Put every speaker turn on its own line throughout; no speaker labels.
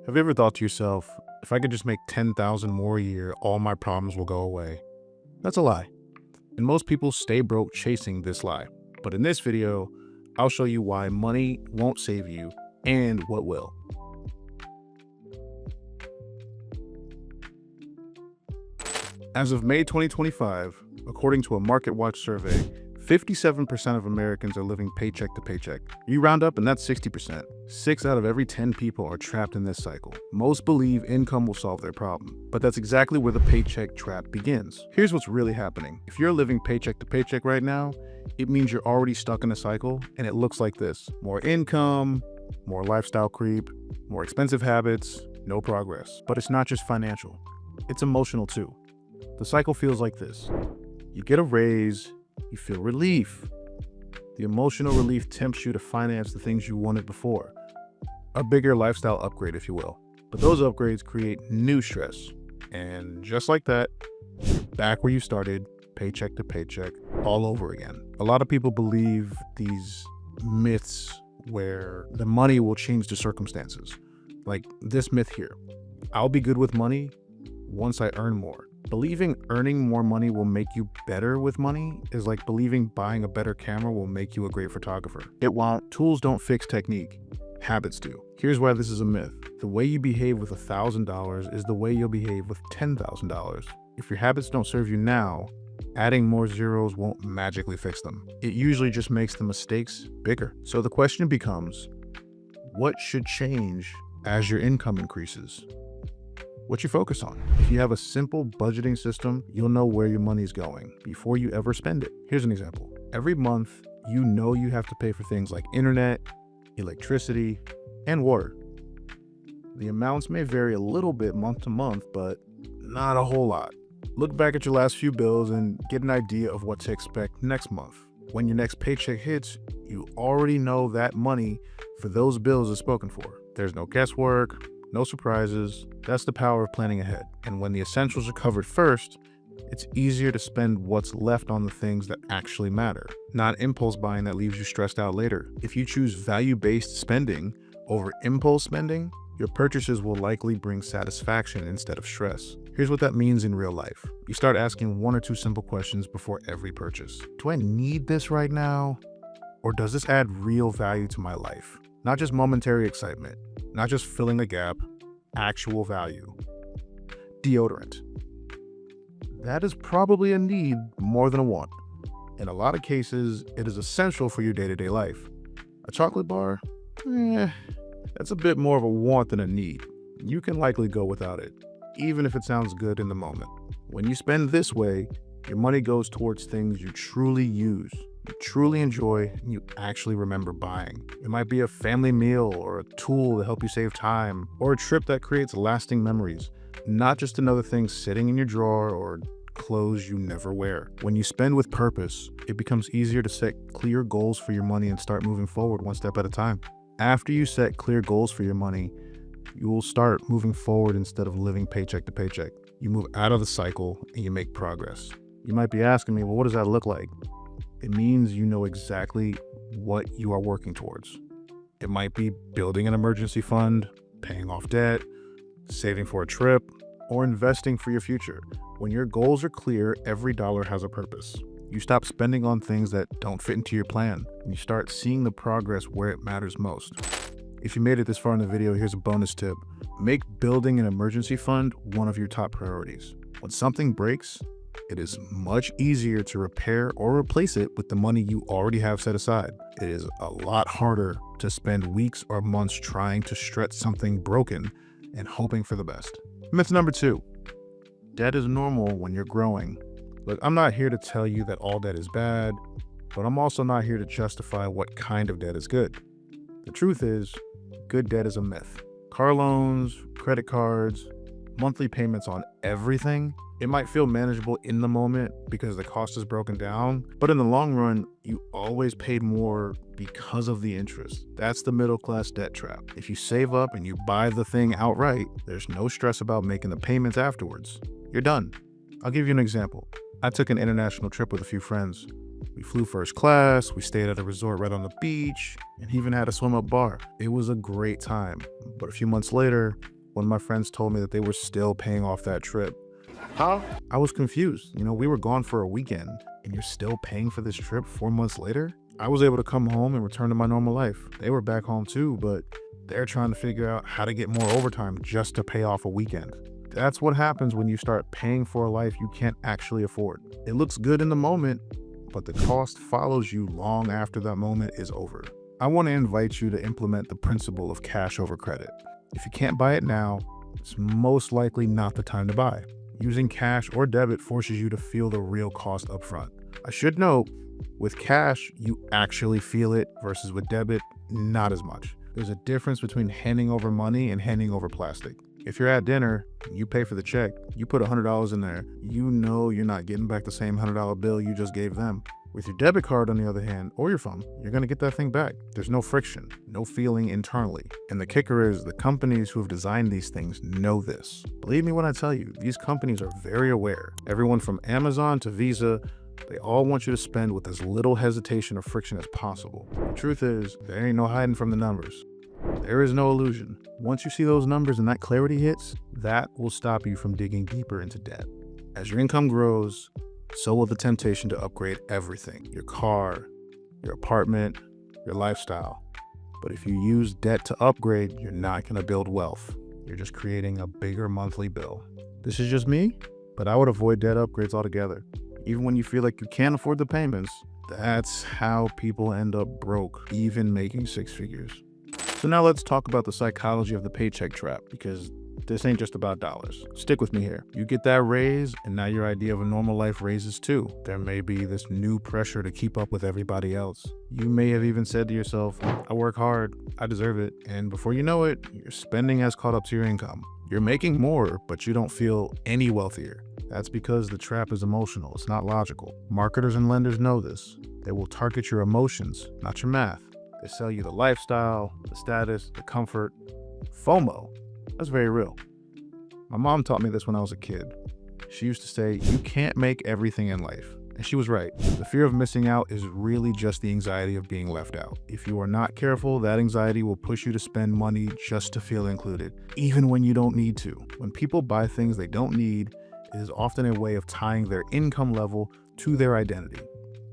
Have you ever thought to yourself, if I could just make 10,000 more a year, all my problems will go away? That's a lie. And most people stay broke chasing this lie. But in this video, I'll show you why money won't save you and what will. As of May 2025, according to a MarketWatch survey, 57% of Americans are living paycheck to paycheck. You round up and that's 60%. 6 out of every 10 people are trapped in this cycle. Most believe income will solve their problem, but that's exactly where the paycheck trap begins. Here's what's really happening. If you're living paycheck to paycheck right now, it means you're already stuck in a cycle, and it looks like this. More income, more lifestyle creep, more expensive habits, no progress. But it's not just financial, it's emotional too. The cycle feels like this. You get a raise, you feel relief. The emotional relief tempts you to finance the things you wanted before. A bigger lifestyle upgrade, if you will. But those upgrades create new stress. And just like that, you're back where you started, paycheck to paycheck, all over again. A lot of people believe these myths where the money will change the circumstances. Like this myth here. I'll be good with money once I earn more. Believing earning more money will make you better with money is like believing buying a better camera will make you a great photographer. It won't. Tools don't fix technique. Habits do. Here's why this is a myth. The way you behave with $1,000 is the way you'll behave with $10,000. If your habits don't serve you now, adding more zeros won't magically fix them. It usually just makes the mistakes bigger. So the question becomes, what should change as your income increases? What you focus on. If you have a simple budgeting system, you'll know where your money's going before you ever spend it. Here's an example. Every month, you know you have to pay for things like internet, electricity, and water. The amounts may vary a little bit month to month, but not a whole lot. Look back at your last few bills and get an idea of what to expect next month. When your next paycheck hits, you already know that money for those bills is spoken for. There's no guesswork, no surprises. That's the power of planning ahead. And when the essentials are covered first, it's easier to spend what's left on the things that actually matter, not impulse buying that leaves you stressed out later. If you choose value-based spending over impulse spending, your purchases will likely bring satisfaction instead of stress. Here's what that means in real life. You start asking 1 or 2 simple questions before every purchase. Do I need this right now? Or does this add real value to my life? Not just momentary excitement. Not just filling a gap, actual value. Deodorant. That is probably a need more than a want. In a lot of cases, it is essential for your day-to-day life. A chocolate bar? That's a bit more of a want than a need. You can likely go without it, even if it sounds good in the moment. When you spend this way, your money goes towards things you truly use, you truly enjoy, and you actually remember buying. It might be a family meal or a tool to help you save time, or a trip that creates lasting memories, not just another thing sitting in your drawer or clothes you never wear. When you spend with purpose, it becomes easier to set clear goals for your money and start moving forward one step at a time. After you set clear goals for your money, you will start moving forward instead of living paycheck to paycheck. You move out of the cycle and you make progress. You might be asking me, well, what does that look like? It means you know exactly what you are working towards. It might be building an emergency fund, paying off debt, saving for a trip, or investing for your future. When your goals are clear, every dollar has a purpose. You stop spending on things that don't fit into your plan, and you start seeing the progress where it matters most. If you made it this far in the video, here's a bonus tip. Make building an emergency fund one of your top priorities. When something breaks, it is much easier to repair or replace it with the money you already have set aside. It is a lot harder to spend weeks or months trying to stretch something broken and hoping for the best. Myth number 2, debt is normal when you're growing. Look, I'm not here to tell you that all debt is bad, but I'm also not here to justify what kind of debt is good. The truth is, good debt is a myth. Car loans, credit cards, monthly payments on everything, it might feel manageable in the moment because the cost is broken down, but in the long run, you always paid more because of the interest. That's the middle class debt trap. If you save up and you buy the thing outright, there's no stress about making the payments afterwards. You're done. I'll give you an example. I took an international trip with a few friends. We flew first class, we stayed at a resort right on the beach, and even had a swim-up bar. It was a great time, but a few months later, One of my friends told me that they were still paying off that trip.
Huh?
I was confused. We were gone for a weekend, and you're still paying for this trip 4 months later? I was able to come home and return to my normal life. They were back home too, but they're trying to figure out how to get more overtime just to pay off a weekend. That's what happens when you start paying for a life you can't actually afford. It looks good in the moment, but the cost follows you long after that moment is over. I want to invite you to implement the principle of cash over credit. If you can't buy it now, it's most likely not the time to buy. Using cash or debit forces you to feel the real cost upfront. I should note, with cash, you actually feel it versus with debit, not as much. There's a difference between handing over money and handing over plastic. If you're at dinner, you pay for the check, you put $100 in there, you know you're not getting back the same $100 bill you just gave them. With your debit card, on the other hand, or your phone, you're going to get that thing back. There's no friction, no feeling internally. And the kicker is the companies who have designed these things know this. Believe me when I tell you, these companies are very aware. Everyone from Amazon to Visa, they all want you to spend with as little hesitation or friction as possible. The truth is, there ain't no hiding from the numbers. There is no illusion. Once you see those numbers and that clarity hits, that will stop you from digging deeper into debt. As your income grows, so will the temptation to upgrade everything: your car, your apartment, your lifestyle. But if you use debt to upgrade, you're not going to build wealth. You're just creating a bigger monthly bill. This is just me, but I would avoid debt upgrades altogether. Even when you feel like you can't afford the payments, that's how people end up broke, even making six figures. So now let's talk about the psychology of the paycheck trap, because this ain't just about dollars. Stick with me here. You get that raise, and now your idea of a normal life raises too. There may be this new pressure to keep up with everybody else. You may have even said to yourself, I work hard, I deserve it. And before you know it, your spending has caught up to your income. You're making more, but you don't feel any wealthier. That's because the trap is emotional, it's not logical. Marketers and lenders know this. They will target your emotions, not your math. They sell you the lifestyle, the status, the comfort. FOMO. That's very real. My mom taught me this when I was a kid. She used to say, you can't make everything in life. And she was right. The fear of missing out is really just the anxiety of being left out. If you are not careful, that anxiety will push you to spend money just to feel included, even when you don't need to. When people buy things they don't need, it is often a way of tying their income level to their identity.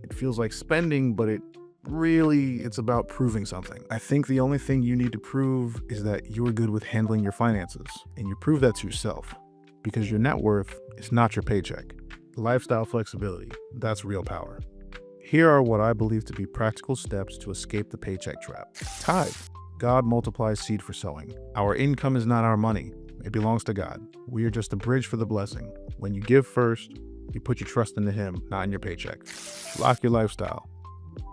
It feels like spending, but it's about proving something. I think the only thing you need to prove is that you are good with handling your finances, and you prove that to yourself, because your net worth is not your paycheck. Lifestyle flexibility, that's real power. Here are what I believe to be practical steps to escape the paycheck trap. Tithe. God multiplies seed for sowing. Our income is not our money. It belongs to God. We are just a bridge for the blessing. When you give first, you put your trust into Him, not in your paycheck. Lock your lifestyle.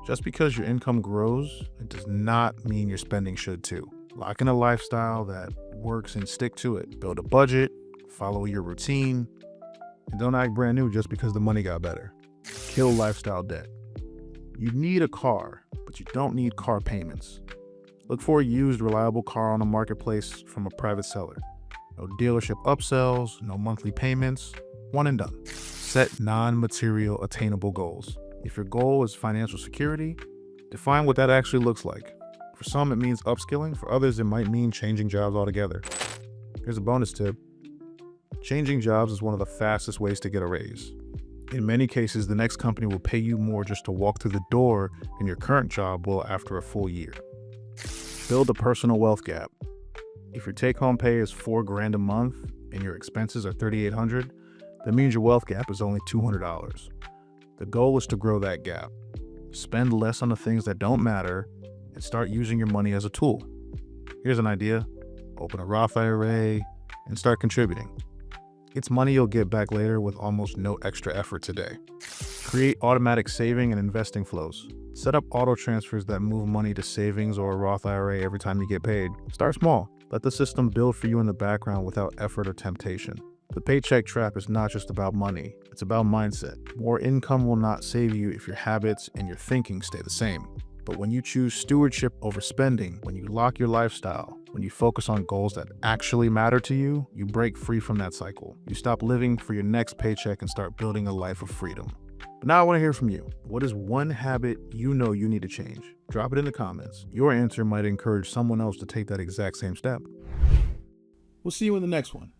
Just because your income grows, it does not mean your spending should too. Lock in a lifestyle that works and stick to it. Build a budget, follow your routine, and don't act brand new just because the money got better. Kill lifestyle debt. You need a car, but you don't need car payments. Look for a used, reliable car on a marketplace from a private seller. No dealership upsells, no monthly payments, one and done. Set non-material attainable goals. If your goal is financial security, define what that actually looks like. For some, it means upskilling. For others, it might mean changing jobs altogether. Here's a bonus tip. Changing jobs is one of the fastest ways to get a raise. In many cases, the next company will pay you more just to walk through the door than your current job will after a full year. Build a personal wealth gap. If your take-home pay is $4,000 a month and your expenses are $3,800, that means your wealth gap is only $200. The goal is to grow that gap. Spend less on the things that don't matter and start using your money as a tool. Here's an idea. Open a Roth IRA and start contributing. It's money you'll get back later with almost no extra effort today. Create automatic saving and investing flows. Set up auto transfers that move money to savings or a Roth IRA every time you get paid. Start small. Let the system build for you in the background without effort or temptation. The paycheck trap is not just about money, it's about mindset. More income will not save you if your habits and your thinking stay the same. But when you choose stewardship over spending, when you lock your lifestyle, when you focus on goals that actually matter to you, you break free from that cycle. You stop living for your next paycheck and start building a life of freedom. But now I want to hear from you. What is one habit you know you need to change? Drop it in the comments. Your answer might encourage someone else to take that exact same step. We'll see you in the next one.